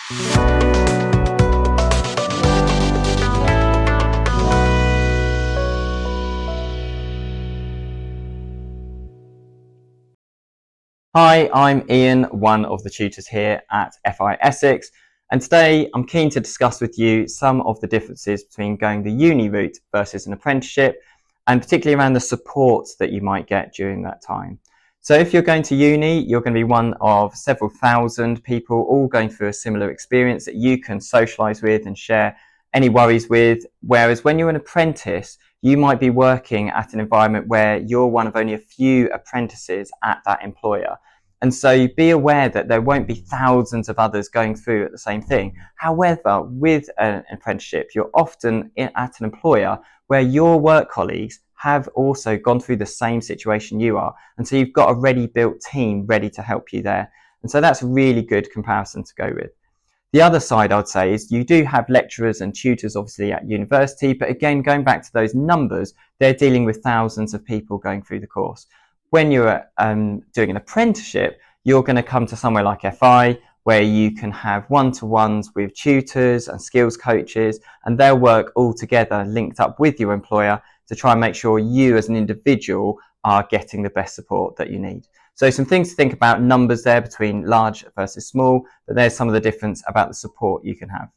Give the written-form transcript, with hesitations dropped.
Hi, I'm Ian, one of the tutors here at FI Essex, and today I'm keen to discuss with you some of the differences between going the uni route versus an apprenticeship, and particularly around the support that you might get during that time. So if you're going to uni, you're going to be one of several thousand people all going through a similar experience that you can socialise with and share any worries with, whereas when you're an apprentice, you might be working at an environment where you're one of only a few apprentices at that employer. And so be aware that there won't be thousands of others going through at the same thing. However, with an apprenticeship, you're often at an employer where your work colleagues have also gone through the same situation you are. And so you've got a ready built team ready to help you there. And so that's a really good comparison to go with. The other side, I'd say, is you do have lecturers and tutors, obviously, at university. But again, going back to those numbers, they're dealing with thousands of people going through the course. When you're doing an apprenticeship, you're going to come to somewhere like FI, where you can have one-to-ones with tutors and skills coaches, and they'll work all together, linked up with your employer to try and make sure you as an individual are getting the best support that you need. So some things to think about, numbers there between large versus small, but there's some of the difference about the support you can have.